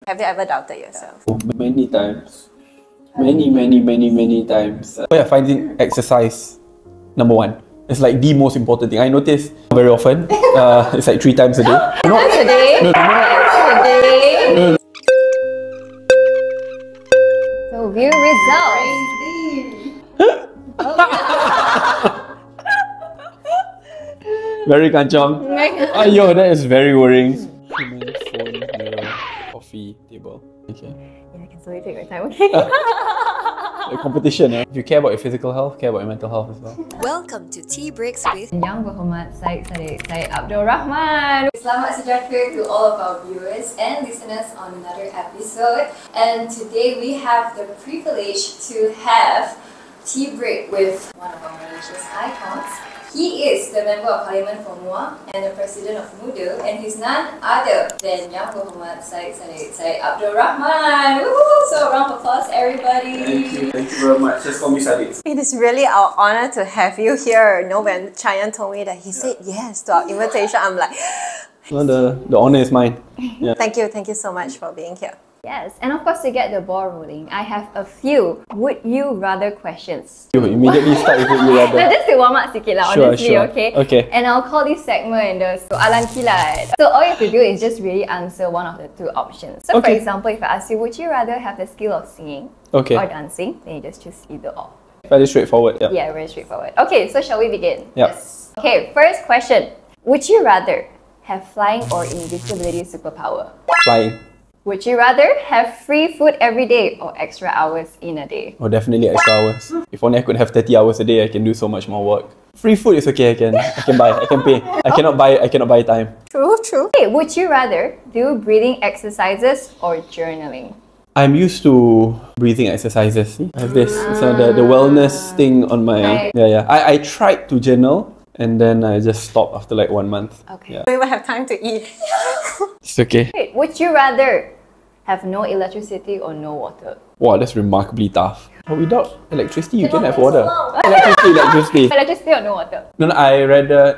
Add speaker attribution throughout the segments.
Speaker 1: Have you ever doubted yourself?
Speaker 2: Many times. Many times. Oh yeah, finding exercise, number one. It's like the most important thing. I notice very often. It's like 3 times a day.
Speaker 1: 3 times a day?
Speaker 2: No.
Speaker 1: 3 times a day?
Speaker 2: No.
Speaker 1: So view results.
Speaker 2: Very kanchong. Ayo, that is very worrying. Human phone near coffee table. Okay.
Speaker 1: Yeah, I can slowly take my time, okay?
Speaker 2: A competition, eh? If you care about your physical health, care about your mental health as well.
Speaker 1: Welcome to Tea Breaks with YB Syed Saddiq, Syed Abdul Rahman. Selamat sejahtera to all of our viewers and listeners on another episode. And today we have the privilege to have tea break with one of our Malaysia's icons. He is the Member of Parliament for Muar and the President of MUDA, and he's none other than YB Syed Saddiq, Syed Abdul Rahman. Woohoo! So a round of applause, everybody.
Speaker 2: Thank you very much. Just call me Saddiq.
Speaker 1: It is really our honor to have you here. You know, when Chayan told me that he said yes to our invitation, I'm like,
Speaker 2: No, the honor is mine. Yeah.
Speaker 1: Thank you so much for being here.
Speaker 3: Yes, and of course to get the ball rolling, I have a few would you rather questions.
Speaker 2: You immediately start with would you rather.
Speaker 3: Now just to warm up sikit lah,
Speaker 2: Sure,
Speaker 3: honestly,
Speaker 2: sure.
Speaker 3: okay? And I'll call this segment the soalan kilat. So all you have to do is just really answer one of the 2 options. So for example, if I ask you, would you rather have the skill of singing or dancing, then you just choose either or.
Speaker 2: Very straightforward, yeah.
Speaker 3: Yeah, very straightforward. Okay, so shall we begin?
Speaker 2: Yes.
Speaker 3: Okay, first question. Would you rather have flying or invisibility superpower?
Speaker 2: Flying.
Speaker 3: Would you rather have free food every day or extra hours in a day?
Speaker 2: Oh, definitely extra hours. If only I could have 30 hours a day, I can do so much more work. Free food is okay, I can buy, I can pay. I cannot buy time.
Speaker 1: True.
Speaker 3: Okay, would you rather do breathing exercises or journaling?
Speaker 2: I'm used to breathing exercises. See? I have this. So the wellness thing on my... Yeah. I tried to journal and then I just stopped after like 1 month.
Speaker 3: Okay.
Speaker 2: Yeah.
Speaker 1: We will have time to eat.
Speaker 2: It's okay.
Speaker 3: Wait, would you rather have no electricity or no water?
Speaker 2: Wow, that's remarkably tough. But without electricity, you can have water. Electricity.
Speaker 3: Electricity or no water?
Speaker 2: No, I rather...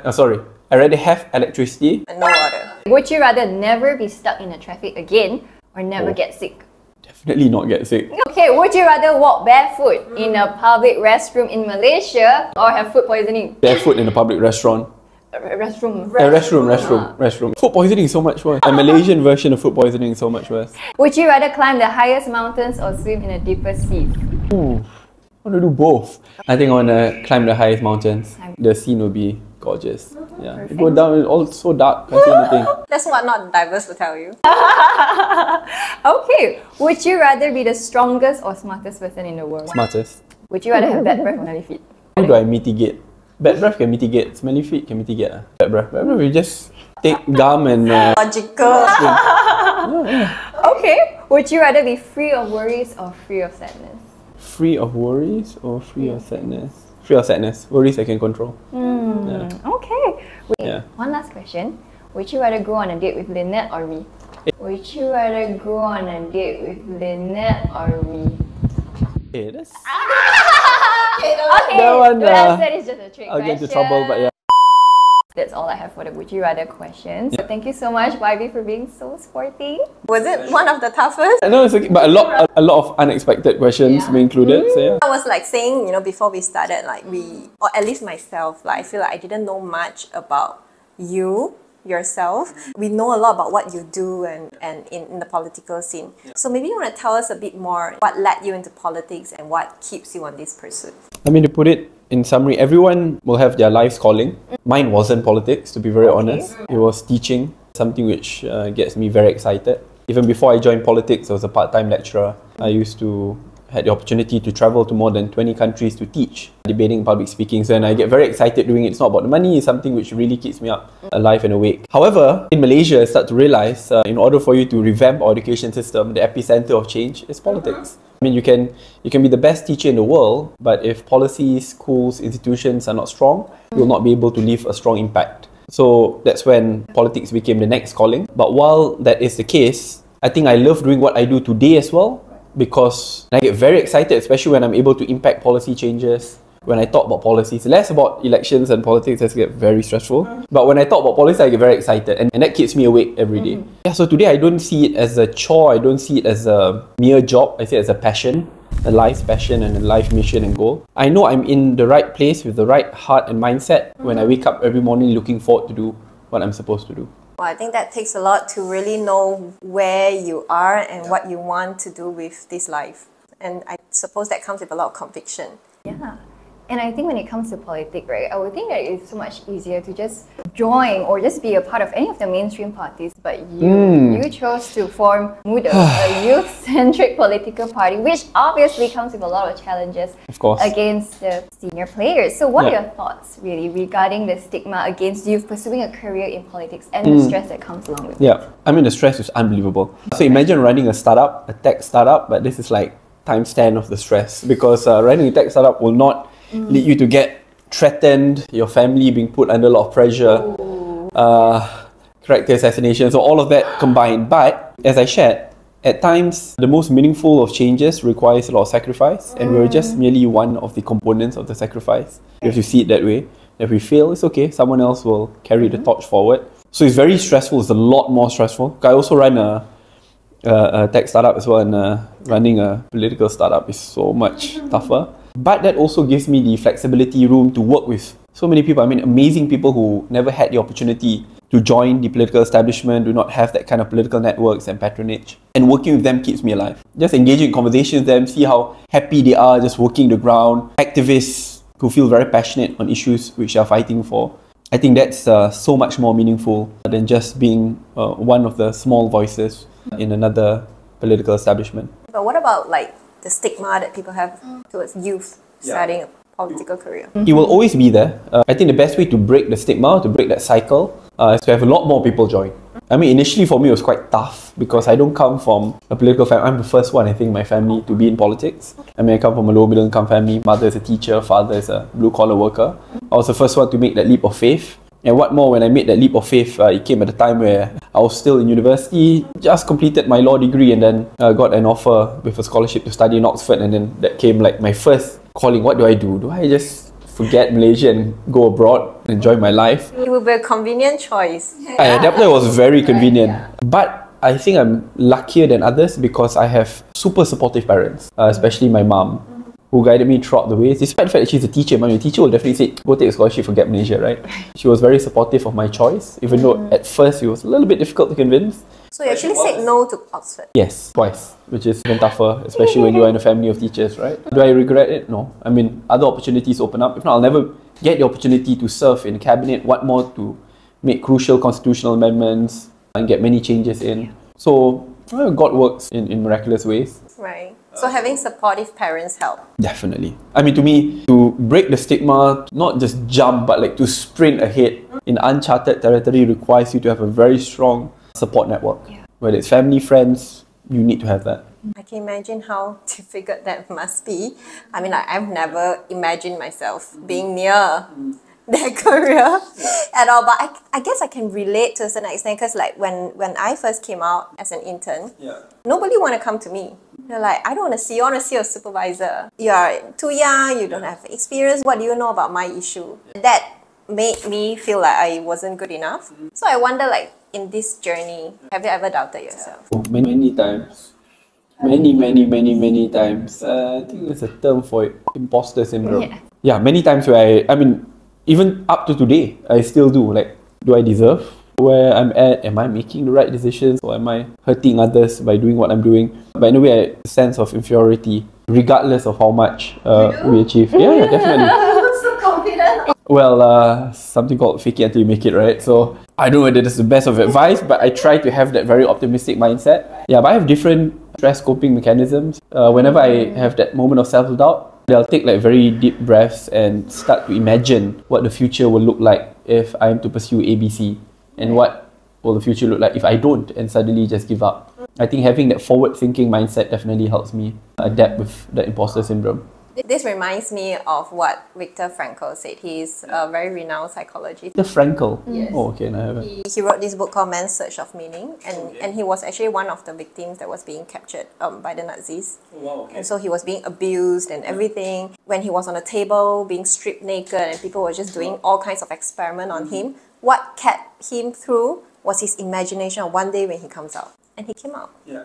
Speaker 2: I rather have electricity.
Speaker 1: And no water.
Speaker 3: Would you rather never be stuck in the traffic again or never get sick?
Speaker 2: Definitely not get sick.
Speaker 3: Okay, would you rather walk barefoot in a public restroom in Malaysia or have food poisoning?
Speaker 2: Barefoot in a public restaurant.
Speaker 3: Restroom.
Speaker 2: Restroom. Food poisoning is so much worse. A Malaysian version of food poisoning is so much worse.
Speaker 3: Would you rather climb the highest mountains or swim in the deepest seas?
Speaker 2: Ooh, I want to do both. I think I want to climb the highest mountains. The scene will be gorgeous. Yeah, you go down, it's all so dark. Can't see anything.
Speaker 1: That's what not diverse will tell you.
Speaker 3: Okay, would you rather be the strongest or smartest person in the world?
Speaker 2: Smartest.
Speaker 3: Would you rather have bad breath or smelly feet?
Speaker 2: How do I mitigate? Bad breath can mitigate. Smelly feet can mitigate. Bad breath. You just take gum and...
Speaker 1: Logical.
Speaker 3: Okay, would you rather be free of worries or free of sadness?
Speaker 2: Free of worries or free of sadness? Free of sadness. Worries I can control.
Speaker 3: Okay. Wait, one last question. Would you rather go on a date with Lynette or me? Would you rather go on a date with Lynette or me?
Speaker 2: Hey, that's...
Speaker 3: Okay,
Speaker 2: that one,
Speaker 3: that is just a trick
Speaker 2: I'll
Speaker 3: question.
Speaker 2: get into trouble, but yeah.
Speaker 3: That's all I have for the would you rather questions. So thank you so much, YB, for being so sporty.
Speaker 1: Was it one of the toughest?
Speaker 2: No, it's okay, but a lot of unexpected questions were included. So yeah.
Speaker 1: I was like saying, you know, before we started, like or at least myself, like I feel like I didn't know much about yourself. We know a lot about what you do and in the political scene. So maybe you want to tell us a bit more what led you into politics and what keeps you on this pursuit.
Speaker 2: I mean, to put it in summary, everyone will have their life's calling. Mine wasn't politics, to be very honest. It was teaching, something which gets me very excited. Even before I joined politics, I was a part-time lecturer. I used to had the opportunity to travel to more than 20 countries to teach debating, public speaking. So, and I get very excited doing it. It's not about the money, it's something which really keeps me up, alive and awake. However, in Malaysia, I start to realize in order for you to revamp our education system, the epicenter of change is politics. I mean, you can be the best teacher in the world, but if policies, schools, institutions are not strong, you will not be able to leave a strong impact. So that's when politics became the next calling. But while that is the case, I think I love doing what I do today as well, because I get very excited, especially when I'm able to impact policy changes, when I talk about policies. Less about elections and politics, I get very stressful. But when I talk about policies, I get very excited, and that keeps me awake every day. Yeah, so today I don't see it as a chore, I don't see it as a mere job, I see it as a passion. A life's passion and a life mission and goal. I know I'm in the right place with the right heart and mindset when I wake up every morning looking forward to do what I'm supposed to do.
Speaker 1: Well, I think that takes a lot to really know where you are and what you want to do with this life. And I suppose that comes with a lot of conviction.
Speaker 3: Yeah. And I think when it comes to politics, right, I would think that it's so much easier to just join or just be a part of any of the mainstream parties, but you chose to form MUDA, a youth-centric political party, which obviously comes with a lot of challenges against the senior players. So what are your thoughts really regarding the stigma against youth pursuing a career in politics and the stress that comes along with it?
Speaker 2: Yeah, I mean the stress is unbelievable. So imagine running a startup, a tech startup, but this is like times 10 of the stress, because running a tech startup will not lead you to get threatened, your family being put under a lot of pressure, character assassination, so all of that combined. But as I shared, at times the most meaningful of changes requires a lot of sacrifice, and we're just merely one of the components of the sacrifice. You have to see it that way. If we fail, it's okay, someone else will carry the torch forward. So it's very stressful, it's a lot more stressful. I also run a tech startup as well, and running a political startup is so much tougher. But that also gives me the flexibility, room to work with so many people. I mean, amazing people who never had the opportunity to join the political establishment, do not have that kind of political networks and patronage. And working with them keeps me alive. Just engaging in conversations with them, see how happy they are just working the ground. Activists who feel very passionate on issues which they are fighting for. I think that's so much more meaningful than just being one of the small voices in another political establishment.
Speaker 1: But what about like the stigma that people have towards youth starting a political career?
Speaker 2: It will always be there. I think the best way to break the stigma, to break that cycle, is to have a lot more people join. I mean, initially for me it was quite tough because I don't come from a political family. I'm the first one, I think, in my family to be in politics. I mean, I come from a low middle income family. Mother is a teacher, father is a blue collar worker. I was the first one to make that leap of faith. And what more, when I made that leap of faith, it came at a time where I was still in university, just completed my law degree, and then got an offer with a scholarship to study in Oxford, and then that came like my first calling. What do I do? Do I just forget Malaysia and go abroad, enjoy my life?
Speaker 1: It would be a convenient choice.
Speaker 2: That was very convenient. But I think I'm luckier than others because I have super supportive parents, especially my mom, who guided me throughout the way. Despite the fact that she's a teacher, my teacher will definitely say, go take a scholarship, forget Malaysia, right? She was very supportive of my choice, even though at first it was a little bit difficult to convince.
Speaker 1: So you actually said no to Oxford?
Speaker 2: Yes, twice, which is even tougher, especially when you are in a family of teachers, right? Do I regret it? No. I mean, other opportunities open up. If not, I'll never get the opportunity to serve in cabinet. What more to make crucial constitutional amendments and get many changes in. So God works in miraculous ways.
Speaker 1: Right. So having supportive parents help?
Speaker 2: Definitely. I mean, to me, to break the stigma, not just jump, but like to sprint ahead in uncharted territory requires you to have a very strong support network. Whether it's family, friends, you need to have that.
Speaker 1: I can imagine how difficult that must be. I mean, I've never imagined myself being near their career at all, but I guess I can relate to a certain extent, because like when I first came out as an intern, nobody want to come to me. They're like, I don't want to see you, I want to see your supervisor. You're too young, you don't have experience, what do you know about my issue? That made me feel like I wasn't good enough. So I wonder, like, in this journey, have you ever doubted yourself?
Speaker 2: Many times. Many times. I think there's a term for it, imposter syndrome. Yeah, many times where I mean, even up to today, I still do. Like, do I deserve where I'm at? Am I making the right decisions? Or am I hurting others by doing what I'm doing? But in a way, a sense of inferiority, regardless of how much we achieve. Yeah, definitely.
Speaker 1: So confident.
Speaker 2: Well, something called fake it until you make it, right? So I don't know whether that's the best of advice, but I try to have that very optimistic mindset. Yeah, but I have different stress coping mechanisms. Whenever I have that moment of self-doubt, I'll take like very deep breaths and start to imagine what the future will look like if I am to pursue ABC, and what will the future look like if I don't and suddenly just give up. I think having that forward-thinking mindset definitely helps me adapt with the imposter syndrome.
Speaker 1: This reminds me of what Viktor Frankl said. He's a very renowned psychologist.
Speaker 2: The Frankl?
Speaker 1: Yes.
Speaker 2: Oh, okay, no, I haven't.
Speaker 1: He wrote this book called Man's Search of Meaning, and he was actually one of the victims that was being captured by the Nazis.
Speaker 2: Oh, wow, okay.
Speaker 1: And so he was being abused and everything. When he was on a table, being stripped naked, and people were just doing all kinds of experiment on him, what kept him through was his imagination of one day when he comes out. And he came out.
Speaker 2: Yeah.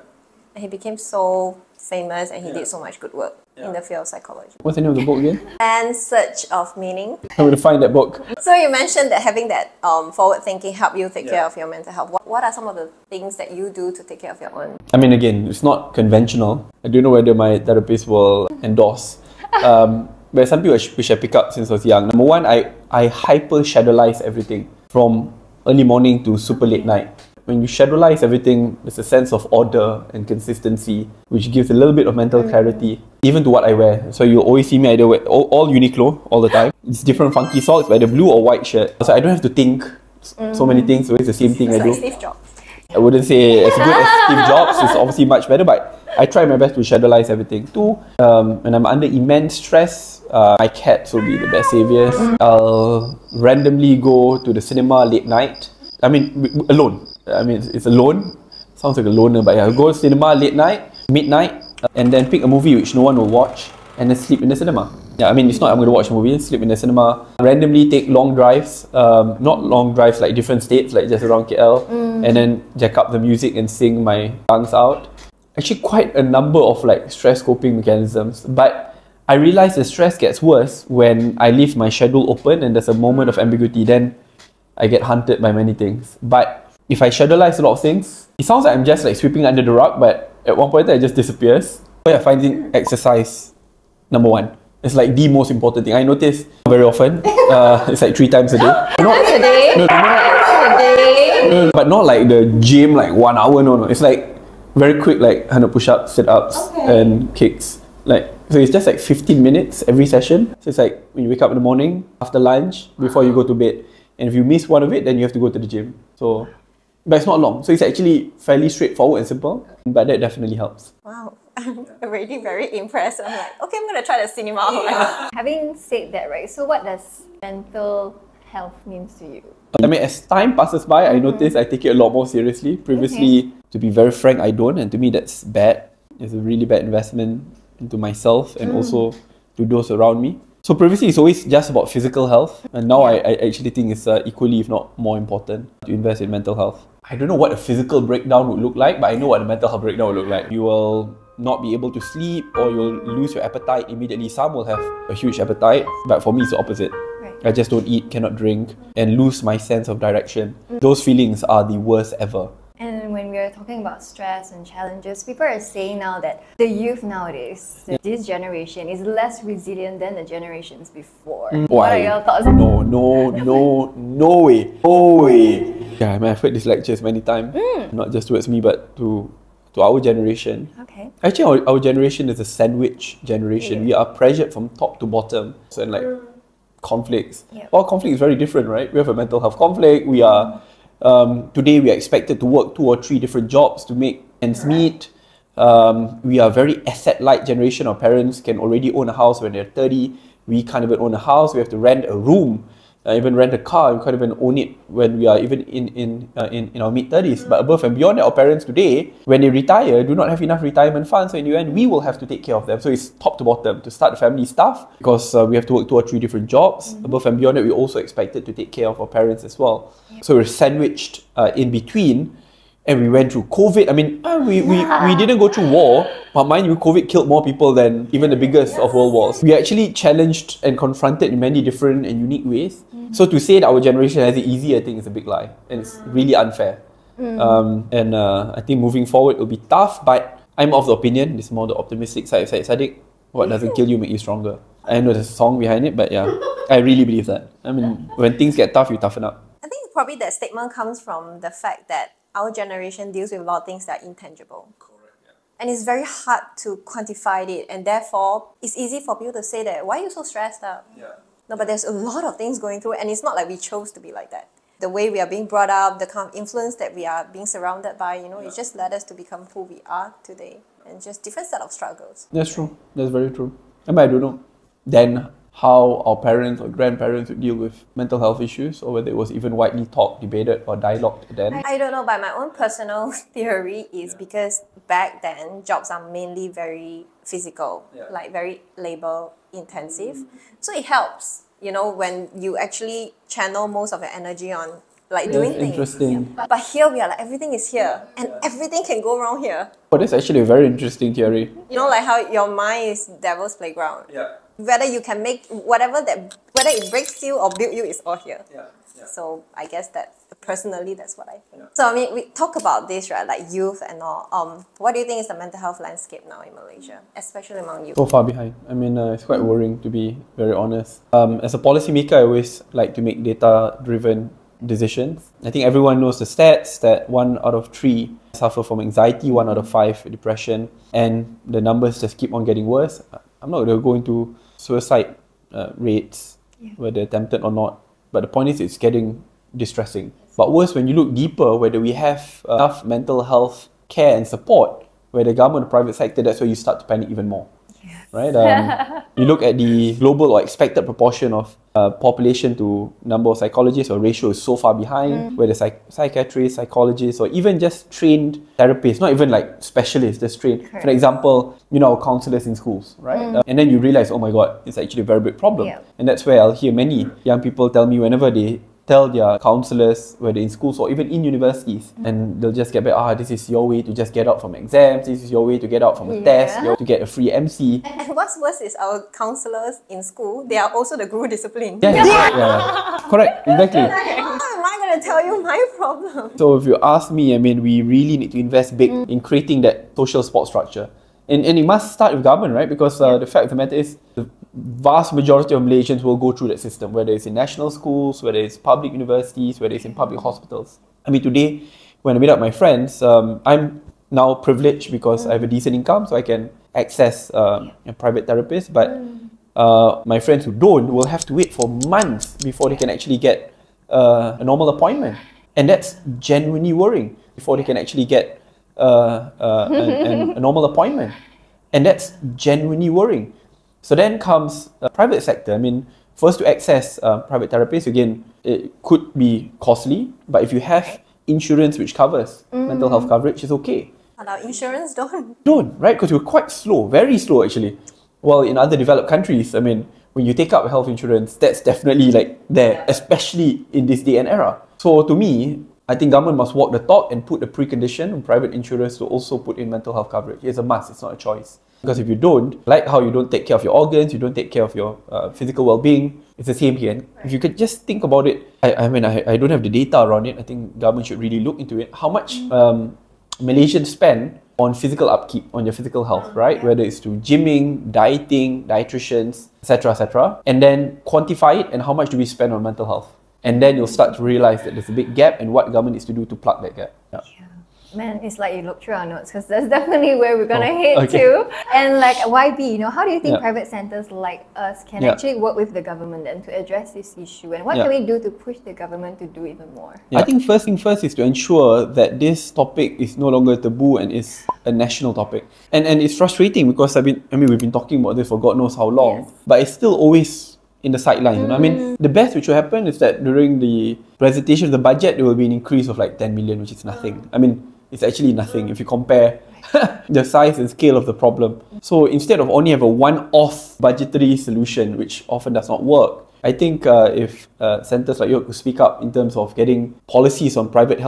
Speaker 1: And he became so famous, and he did so much good work in the field of psychology.
Speaker 2: What's the name of the book again?
Speaker 1: Man's Search of Meaning.
Speaker 2: I'm going to find that book.
Speaker 1: So you mentioned that having that forward thinking help you take care of your mental health. What are some of the things that you do to take care of your own?
Speaker 2: I mean, again, it's not conventional. I don't know whether my therapist will endorse. But something which I pick up since I was young. Number one, I hyper-scheduleize everything from early morning to super late night. When you scheduleize everything, there's a sense of order and consistency, which gives a little bit of mental clarity, even to what I wear. So you'll always see me either wear all Uniqlo all the time. It's different funky socks, either blue or white shirt. So I don't have to think so many things, so it's the same thing I do.
Speaker 1: Like Steve Jobs.
Speaker 2: I wouldn't say as good as Steve Jobs, it's obviously much better, but I try my best to scheduleize everything. Two, when I'm under immense stress, my cats will be the best saviors. I'll randomly go to the cinema late night. I mean, alone. I mean, it's alone. Sounds like a loner, but yeah, I'll go to cinema late night, midnight, and then pick a movie which no one will watch, and then sleep in the cinema. Yeah, I mean, it's not I'm going to watch a movie, sleep in the cinema. Randomly take long drives, not long drives like different states, like just around KL, and then jack up the music and sing my lungs out. Actually, quite a number of like stress coping mechanisms, but I realize the stress gets worse when I leave my schedule open and there's a moment of ambiguity. Then I get hunted by many things. But if I scheduleize a lot of things, it sounds like I'm just like sweeping under the rug, but at one point it just disappears. So yeah, finding exercise, number one. It's like the most important thing. I notice very often, it's like 3 times a day.
Speaker 3: Once a day?
Speaker 2: No, but not like the gym, like 1 hour, no. It's like very quick, like 100 push-ups, sit-ups, and kicks. Like, so it's just like 15 minutes every session. So it's like when you wake up in the morning, after lunch, before you go to bed. And if you miss one of it, then you have to go to the gym. So, but it's not long. So it's actually fairly straightforward and simple, but that definitely helps.
Speaker 1: Wow, I'm already very impressed. I'm like, okay, I'm going to try the cinema.
Speaker 3: Having said that, right, so what does mental health means to you?
Speaker 2: I mean, as time passes by, I notice I take it a lot more seriously. Previously, to be very frank, I don't, and to me that's bad. It's a really bad investment into myself and also to those around me. So previously it's always just about physical health, and now I actually think it's equally, if not more important, to invest in mental health. I don't know what a physical breakdown would look like, but I know what a mental health breakdown would look like. You will not be able to sleep, or you'll lose your appetite immediately. Some will have a huge appetite, but for me it's the opposite. I just don't eat, cannot drink, and lose my sense of direction. Those feelings are the worst ever.
Speaker 3: And when we are talking about stress and challenges, people are saying now that the youth nowadays, this generation, is less resilient than the generations before. What are your thoughts?
Speaker 2: No way. Yeah, I mean, I've heard these lectures many times, not just towards me, but to our generation.
Speaker 3: Okay.
Speaker 2: Actually, our generation is a sandwich generation. We are pressured from top to bottom. So, and like conflicts. All conflict is very different, right? We have a mental health conflict. We are today we are expected to work 2 or 3 different jobs to make ends meet. We are a very asset-light generation. Our parents can already own a house when they're 30. We can't even own a house. We have to rent a room, even rent a car. We can't even own it when we are even in our mid-30s. But above and beyond that, our parents today, when they retire, do not have enough retirement funds. So in the end, we will have to take care of them. So it's top to bottom to start the family stuff, because we have to work 2 or 3 different jobs. Above and beyond that, we're also expected to take care of our parents as well. So we're sandwiched in between. And we went through COVID. I mean, we didn't go through war, but mind you, COVID killed more people than even the biggest of world wars. We actually challenged and confronted in many different and unique ways. So to say that our generation has it easy, I think is a big lie. And it's really unfair. I think moving forward it will be tough, but I'm of the opinion, this is more the optimistic side of Syed Saddiq, what doesn't kill you make you stronger. I know there's a song behind it, but yeah, I really believe that. I mean, when things get tough, you toughen up.
Speaker 1: I think probably that statement comes from the fact that our generation deals with a lot of things that are intangible. And it's very hard to quantify it, and therefore it's easy for people to say that, why are you so stressed out? No, but there's a lot of things going through, and it's not like we chose to be like that. The way we are being brought up, the kind of influence that we are being surrounded by, you know, it just led us to become who we are today, and just different set of struggles.
Speaker 2: That's true. That's very true. I mean, I don't know then how our parents or grandparents would deal with mental health issues, or whether it was even widely talked, debated, or dialogued then.
Speaker 4: I don't know, but my own personal theory is because back then jobs are mainly very physical, like very labor intensive. So it helps, you know, when you actually channel most of your energy on like doing things.
Speaker 2: Interesting.
Speaker 4: But here we are like everything is here and everything can go wrong here.
Speaker 2: Oh, that's actually a very interesting theory.
Speaker 4: You know, like how your mind is devil's playground. Whether you can make whether it breaks you or build you is all here. So I guess that personally that's what I think. So I mean, we talk about this, right, like youth and all. What do you think is the mental health landscape now in Malaysia, especially among youth?
Speaker 2: So far behind. I mean, it's quite worrying, to be very honest. As a policymaker, I always like to make data-driven decisions. I think everyone knows the stats that 1 out of 3 suffer from anxiety, 1 out of 5 depression, and the numbers just keep on getting worse. I'm not going to go into suicide rates, whether tempted or not, but the point is it's getting distressing. But worse, when you look deeper, whether we have enough mental health care and support, where the government or private sector, that's where you start to panic even more. Right? You look at the global or expected proportion of population to number of psychologists, or ratio is so far behind, where the psychiatrists, psychologists, or even just trained therapists, not even like specialists, just trained. For example, you know, counselors in schools, right? And then you realize, oh my God, it's actually a very big problem. And that's where I'll hear many young people tell me whenever they tell their counsellors, whether in schools or even in universities, and they'll just get back, this is your way to just get out from exams, this is your way to get out from a test, to get a free MC.
Speaker 4: And what's worse is our counsellors in school, they are also the guru discipline.
Speaker 2: Correct, exactly.
Speaker 4: How am I going to tell you my problem?
Speaker 2: So if you ask me, I mean, we really need to invest big in creating that social support structure. And it must start with government, right? Because the fact of the matter is, the vast majority of Malaysians will go through that system, whether it's in national schools, whether it's public universities, whether it's in public hospitals. I mean, today, when I meet up my friends, I'm now privileged because I have a decent income, so I can access a private therapist. But my friends who don't will have to wait for months before they can actually get a normal appointment. And that's genuinely worrying, before they can actually get a normal appointment. And that's genuinely worrying. So then comes the private sector. I mean, first to access private therapists, again, it could be costly, but if you have insurance which covers mental health coverage, it's okay.
Speaker 4: But our insurance don't.
Speaker 2: Don't, right? Because we're quite slow, very slow actually. Well, in other developed countries, I mean, when you take up health insurance, that's definitely like there, especially in this day and era. So to me, I think government must walk the talk and put a precondition on private insurers to also put in mental health coverage. It's a must, it's not a choice. Because if you don't, like how you don't take care of your organs, you don't take care of your physical well-being, it's the same here. And if you could just think about it, I mean, I don't have the data around it. I think government should really look into it. How much Malaysians spend on physical upkeep, on your physical health, right? Whether it's to gymming, dieting, dietitians, etc., etc. And then quantify it, and how much do we spend on mental health? And then you'll start to realize that there's a big gap and what government needs to do to plug that gap.
Speaker 3: Man, it's like you look through our notes, because that's definitely where we're gonna head to. And like YB, you know, how do you think private centers like us can actually work with the government then to address this issue? And what can we do to push the government to do even more?
Speaker 2: I think first thing first is to ensure that this topic is no longer taboo and is a national topic. And it's frustrating because we've been talking about this for God knows how long, but it's still always in the sidelines. You know? I mean, the best which will happen is that during the presentation of the budget, there will be an increase of like 10 million, which is nothing. I mean, it's actually nothing if you compare the size and scale of the problem. So instead of only have a one-off budgetary solution, which often does not work, I think if centres like yours could speak up in terms of getting policies on private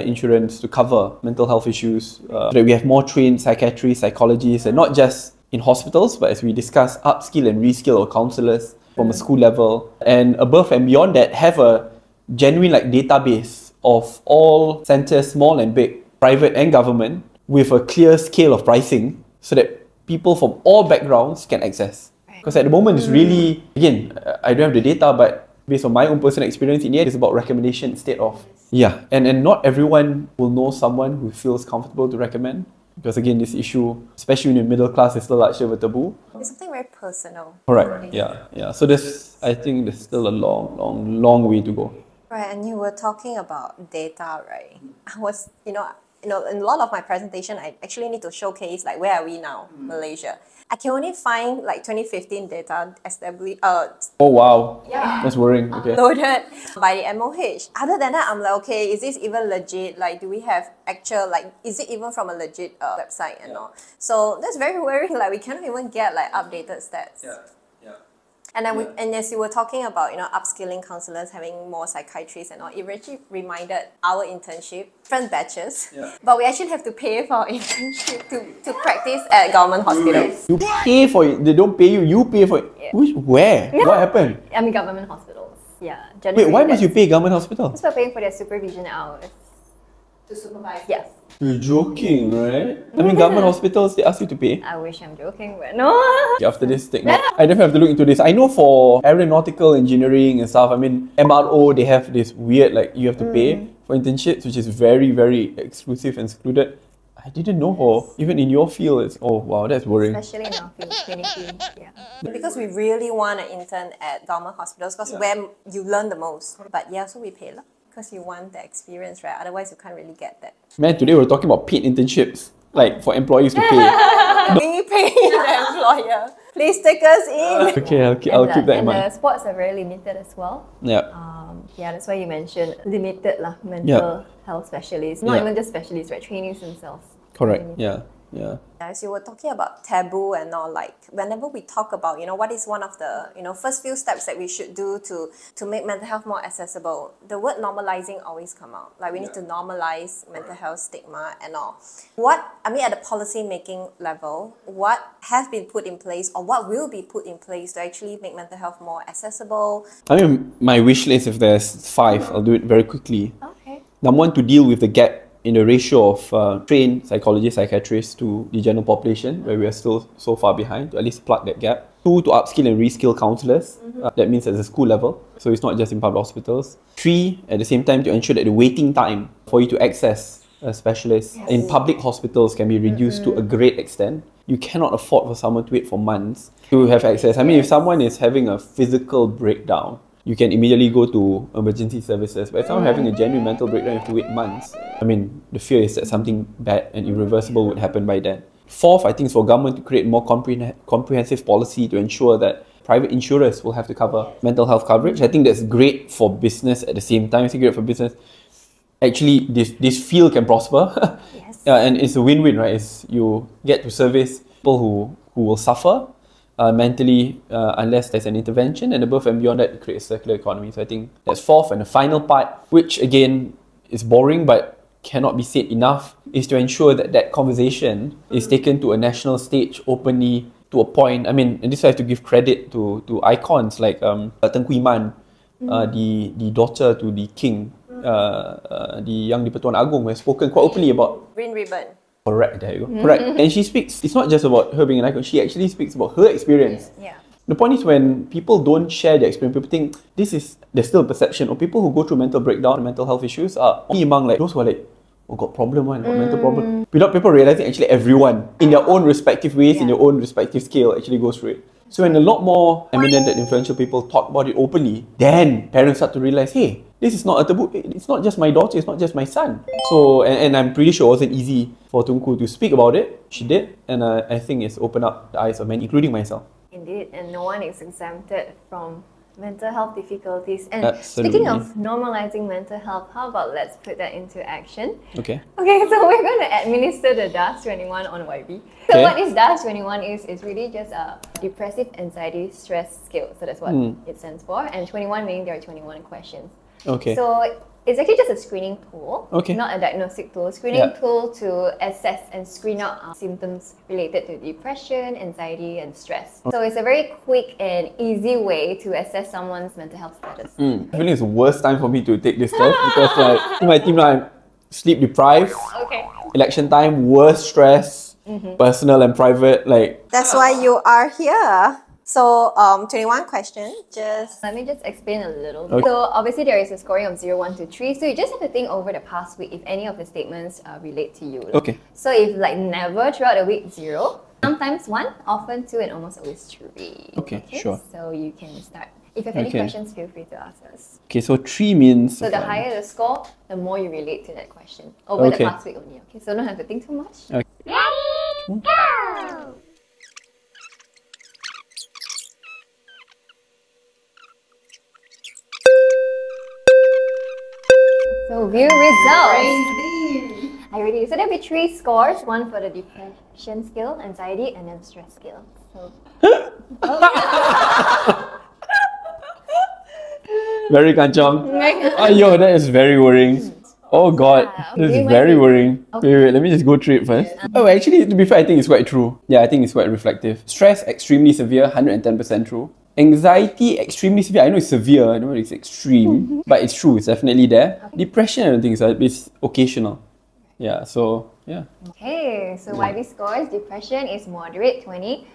Speaker 2: insurance to cover mental health issues, so that we have more trained psychiatrists, psychologists, and not just in hospitals, but as we discuss, upskill and reskill our counsellors from a school level, and above and beyond that, have a genuine database of all centres, small and big, private and government, with a clear scale of pricing, so that people from all backgrounds can access. Because at the moment, it's really, again, I don't have the data, but based on my own personal experience, in the end, it's about recommendation instead of, and not everyone will know someone who feels comfortable to recommend. Because again, this issue, especially in the middle class, is still largely a taboo.
Speaker 4: It's something very personal.
Speaker 2: Correct. So I think there's still a long way to go.
Speaker 4: Right, and you were talking about data, right? I was, you know, in a lot of my presentation, I actually need to showcase like where are we now, Malaysia. I can only find like 2015 data established.
Speaker 2: Oh wow, that's worrying. Okay.
Speaker 4: Loaded by the MOH. Other than that, I'm like, okay, is this even legit? Like, do we have actual, like, is it even from a legit website and all? So that's very worrying. Like, we cannot even get like updated stats. And then and as you were talking about, you know, upskilling counselors, having more psychiatrists and all, it actually reminded our internship, different batches, but we actually have to pay for our internship to practice at government hospitals.
Speaker 2: You pay for it, they don't pay you, you pay for it. Where? What happened?
Speaker 3: I mean, government hospitals. Yeah.
Speaker 2: Wait, why must you pay government hospitals?
Speaker 3: Because we're paying for their supervision hours.
Speaker 1: To supervise.
Speaker 3: Yes.
Speaker 2: You're joking, right? I mean, government hospitals, they ask you to pay.
Speaker 3: I wish I'm joking, but no.
Speaker 2: After this STIGMA, I definitely have to look into this. I know for aeronautical engineering and stuff, I mean, MRO, they have this weird, like, you have to pay for internships, which is very, very exclusive and secluded. I didn't know. Even in your field, it's, oh wow, that's worrying.
Speaker 3: Especially in our field, clinically,
Speaker 4: Because we really want to intern at government hospitals, because where you learn the most. But yeah, so we pay because you want the experience, right? Otherwise, you can't really get that.
Speaker 2: Man, today we're talking about paid internships, like for employees to pay.
Speaker 4: We pay the employer. Please take us in.
Speaker 2: Okay, I'll keep that in mind.
Speaker 3: And the spots are very limited as well.
Speaker 2: Yeah.
Speaker 3: Yeah, that's why you mentioned limited mental health specialists. Not even just specialists, right? Trainees themselves.
Speaker 2: Correct. Yeah.
Speaker 4: As you were talking about taboo and all, like whenever we talk about, you know, what is one of the, you know, first few steps that we should do to make mental health more accessible, the word normalizing always come out. Like we need to normalize mental health stigma and all. At the policy making level, what has been put in place or what will be put in place to actually make mental health more accessible?
Speaker 2: I mean, my wish list, if there's 5, I'll do it very quickly.
Speaker 3: Okay.
Speaker 2: Number 1, to deal with the gap in the ratio of trained psychologists, psychiatrists to the general population, where we are still so far behind, to at least plug that gap. 2, to upskill and reskill counsellors. That means at the school level, so it's not just in public hospitals. 3, at the same time, to ensure that the waiting time for you to access a specialist in public hospitals can be reduced to a great extent. You cannot afford for someone to wait for months to have access. I mean, if someone is having a physical breakdown, you can immediately go to emergency services. But if someone having a genuine mental breakdown, you have to wait months. I mean, the fear is that something bad and irreversible would happen by then. 4th, I think, is for government to create more comprehensive policy to ensure that private insurers will have to cover mental health coverage. I think that's great for business at the same time. It's great for business. Actually, this field can prosper. And it's a win-win, right? It's you get to service people who will suffer mentally unless there's an intervention, and above and beyond that, it creates a circular economy. So I think that's 4th, and the final part, which again is boring but cannot be said enough, is to ensure that that conversation is taken to a national stage openly, to a point. I mean, and this I have to give credit to icons like Tengku Iman, the daughter to the king, the Yang di-Pertuan Agong, who has spoken quite openly about
Speaker 4: Green ribbon.
Speaker 2: Correct, there you go. Correct. And she speaks, it's not just about her being an icon, she actually speaks about her experience. The point is, when people don't share their experience, people think there's still a perception of people who go through mental breakdown and mental health issues are only among like those who are like, oh, got problem, got mental problem. Without people realizing actually everyone in their own respective ways, in their own respective scale, actually goes through it. So when a lot more eminent and influential people talk about it openly, then parents start to realize, hey, this is not a taboo. It's not just my daughter, it's not just my son. So, and I'm pretty sure it wasn't easy for Tunku to speak about it. She did, and I think it's opened up the eyes of many, including myself.
Speaker 3: Indeed, and no one is exempted from mental health difficulties. And
Speaker 2: Absolutely.
Speaker 3: Speaking of normalizing mental health, how about let's put that into action?
Speaker 2: Okay,
Speaker 3: so we're going to administer the DAS 21 on YB. So what this DAS 21 is really just a depressive anxiety stress scale. So that's what it stands for. And 21 meaning there are 21 questions.
Speaker 2: Okay.
Speaker 3: So it's actually just a screening tool,
Speaker 2: okay,
Speaker 3: not a diagnostic tool. Screening tool to assess and screen out symptoms related to depression, anxiety, and stress. So it's a very quick and easy way to assess someone's mental health status.
Speaker 2: I feel it's the worst time for me to take this test because like in my team now I'm sleep deprived.
Speaker 3: Okay.
Speaker 2: Election time, worst stress, personal and private. Like
Speaker 4: that's why you are here. So 21 questions.
Speaker 3: Let me just explain a little bit. So obviously there is a scoring of 0, 1 to 3. So you just have to think over the past week if any of the statements relate to you.
Speaker 2: Okay.
Speaker 3: So if like never throughout the week 0, sometimes 1, often 2, and almost always 3.
Speaker 2: Okay, sure.
Speaker 3: So you can start If you have any questions, feel free to ask us.
Speaker 2: Okay, so 3 means...
Speaker 3: So the higher the score, the more you relate to that question. Over the past week only, okay? So don't have to think too much.
Speaker 2: Okay.
Speaker 3: Ready, go! So view results. Are you ready? So there'll be 3 scores, one for the depression scale, anxiety, and then stress scale. So
Speaker 2: very kanchong. Ayo, that is very worrying. Oh god, this is very worrying. Wait, let me just go through it first. Oh, actually, to be fair, I think it's quite true. Yeah, I think it's quite reflective. Stress, extremely severe, 110% true. Anxiety, extremely severe. I know it's severe, I know it's extreme, but it's true, it's definitely there. Depression, I don't think so. It's occasional. Yeah, so, yeah.
Speaker 3: Okay, so YB scores, depression is moderate, 20.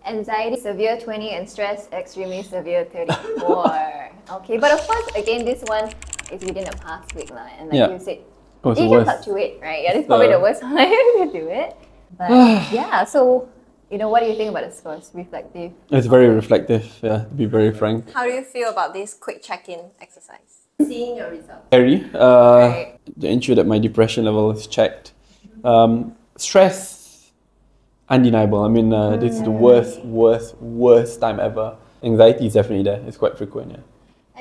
Speaker 3: Anxiety, severe, 20. And stress, extremely severe, 34. Okay, but of course, again, this one is within the past week. And like you said, it can fluctuate, right? Yeah, this is probably the worst time to do it. But yeah, so, you know, what do you think about the scores? Reflective?
Speaker 2: It's very reflective, yeah, to be very frank.
Speaker 4: How do you feel about this quick check-in exercise?
Speaker 3: Seeing your results.
Speaker 2: Scary, to ensure that my depression level is checked. Stress, undeniable. I mean, this is the worst time ever. Anxiety is definitely there. It's quite frequent, yeah.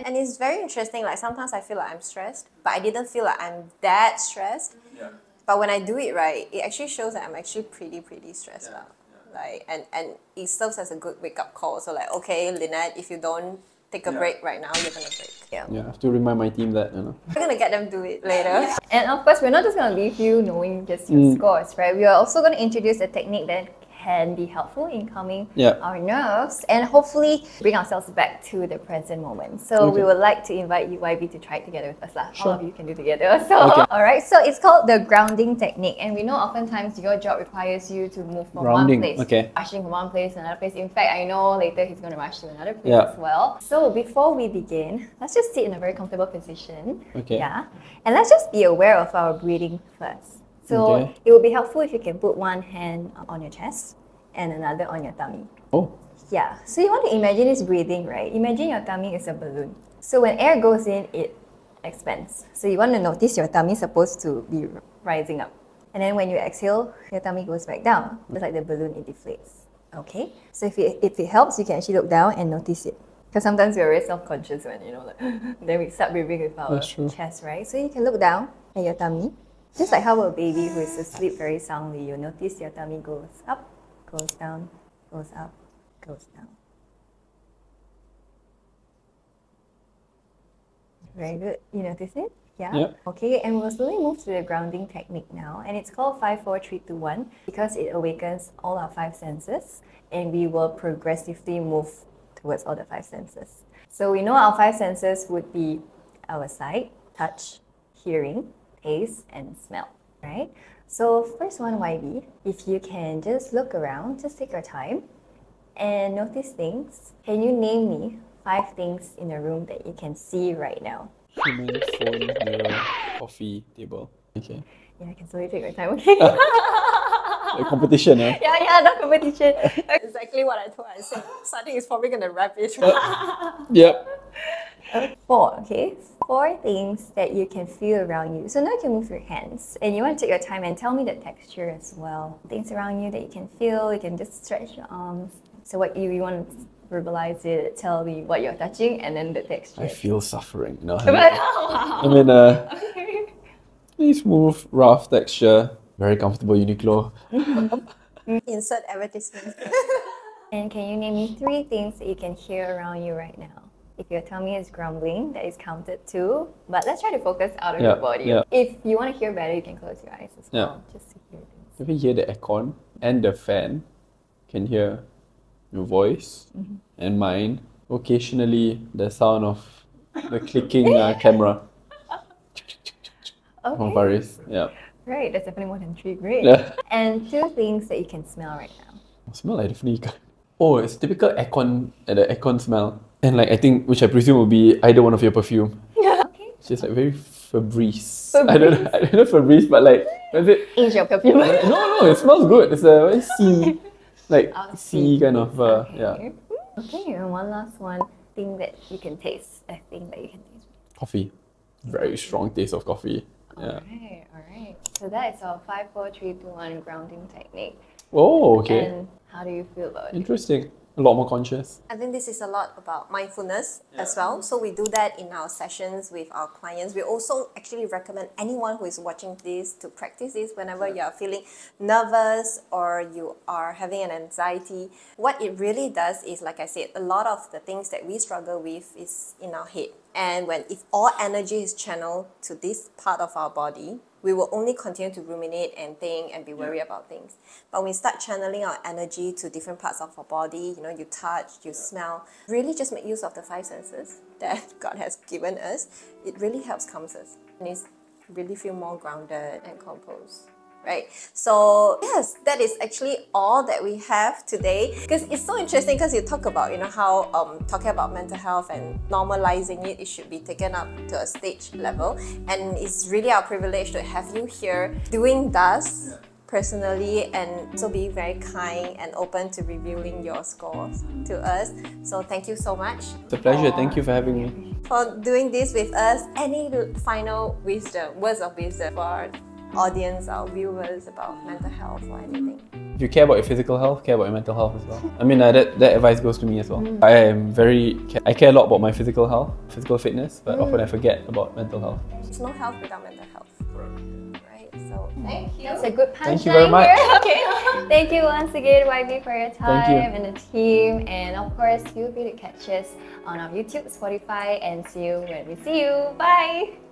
Speaker 4: And it's very interesting, like sometimes I feel like I'm stressed, but I didn't feel like I'm that stressed. Yeah. But when I do it right, it actually shows that I'm actually pretty stressed out. Like, and it serves as a good wake-up call. So like, okay, Lynette, if you don't take a break right now, you're gonna break. Yeah,
Speaker 2: I have to remind my team that, you know.
Speaker 4: We're gonna get them do it later.
Speaker 3: And of course, we're not just gonna leave you knowing just your scores, right? We are also gonna introduce a technique that can be helpful in calming our nerves and hopefully bring ourselves back to the present moment. So we would like to invite you, YB, to try it together with us. All of you can do together. So, alright, so it's called the grounding technique. And we know oftentimes your job requires you to move from one place. Rushing from one place to another place. In fact, I know later he's going to rush to another place as well. So before we begin, let's just sit in a very comfortable position. Yeah. And let's just be aware of our breathing first. So it would be helpful if you can put one hand on your chest and another on your tummy.
Speaker 2: Oh.
Speaker 3: Yeah. So you want to imagine this breathing, right? Imagine your tummy is a balloon. So when air goes in, it expands. So you want to notice your tummy is supposed to be rising up. And then when you exhale, your tummy goes back down. Just like the balloon, it deflates. Okay? So if it helps, you can actually look down and notice it. Because sometimes we're very self-conscious when, you know, like, then we start breathing with our chest, right? So you can look down at your tummy. Just like how a baby who is asleep very soundly, you notice your tummy goes up, goes down, goes up, goes down. Very good. You notice it? Yeah? Okay, and we'll slowly move to the grounding technique now. And it's called 5, 4, 3, 2, 1 because it awakens all our 5 senses and we will progressively move towards all the 5 senses. So we know our 5 senses would be our sight, touch, hearing, taste, and smell, right? So first one, YB, if you can just look around, just take your time and notice things. Can you name me 5 things in a room that you can see right now?
Speaker 2: Human, phone, mirror, coffee, table. Okay.
Speaker 3: Yeah, I can slowly take your time, okay?
Speaker 2: A competition, eh?
Speaker 3: Yeah, no competition.
Speaker 4: Exactly what I told her. I said, Saddiq is probably going to wrap it.
Speaker 2: Yep.
Speaker 3: 4, okay? 4 things that you can feel around you. So now you can move your hands and you want to take your time and tell me the texture as well. Things around you that you can feel, you can just stretch your arms. So what you want to verbalize it, tell me what you're touching and then the texture.
Speaker 2: I feel suffering. No, I mean, really smooth, rough texture, very comfortable Uniqlo.
Speaker 4: Insert advertisement.
Speaker 3: And can you name me 3 things that you can hear around you right now? If your tummy is grumbling, that is counted too. But let's try to focus out of your body. If you want to hear better, you can close your eyes as well, just to hear things.
Speaker 2: If you hear the aircon and the fan, you can hear your voice and mine. Occasionally, the sound of the clicking camera. From Faris.
Speaker 3: Right, that's definitely more than 3. Great. And 2 things that you can smell right now.
Speaker 2: Smell, I definitely can't. Oh, it's typical aircon, the aircon smell. And like, I think, which I presume will be either one of your perfume.
Speaker 3: Okay.
Speaker 2: It's just like very Febreze. I don't know Febreze, but like, what is it?
Speaker 3: Angel perfume.
Speaker 2: No, it smells good. It's a very sea, like sea kind of,
Speaker 3: Okay, and one last one. thing that you can taste. A thing that you can taste.
Speaker 2: Coffee. Very strong taste of coffee. Yeah.
Speaker 3: Alright. So that is our 5, 4, 3, 2, 1 grounding technique.
Speaker 2: Oh, okay.
Speaker 3: And how do you feel about it?
Speaker 2: Interesting. A lot more conscious.
Speaker 4: I think this is a lot about mindfulness as well. So we do that in our sessions with our clients. We also actually recommend anyone who is watching this to practice this whenever you are feeling nervous or you are having an anxiety. What it really does is, like I said, a lot of the things that we struggle with is in our head. And if all energy is channeled to this part of our body, we will only continue to ruminate and think and be worried about things. But when we start channeling our energy to different parts of our body, you know, you touch, you smell, really just make use of the 5 senses that God has given us. It really helps calm us and it's really feel more grounded and composed. Right? So yes, that is actually all that we have today. Because it's so interesting because you talk about, you know, how talking about mental health and normalizing it should be taken up to a stage level. And it's really our privilege to have you here doing this personally and so be very kind and open to revealing your scores to us. So thank you so much.
Speaker 2: It's a pleasure. Thank you for having me.
Speaker 4: For doing this with us. Any final wisdom, words of wisdom for audience, our viewers about mental health or anything?
Speaker 2: If you care about your physical health, care about your mental health as well. I mean, that advice goes to me as well. I care a lot about my physical health, physical fitness, but often I forget about mental health.
Speaker 4: There's no health without mental health. Right, so thank you.
Speaker 3: That's a good punchline.
Speaker 2: Thank you very much.
Speaker 3: Okay. Thank you once again, YB, for your time and the team. And of course, feel free to catch us on our YouTube, Spotify, and see you when we see you. Bye!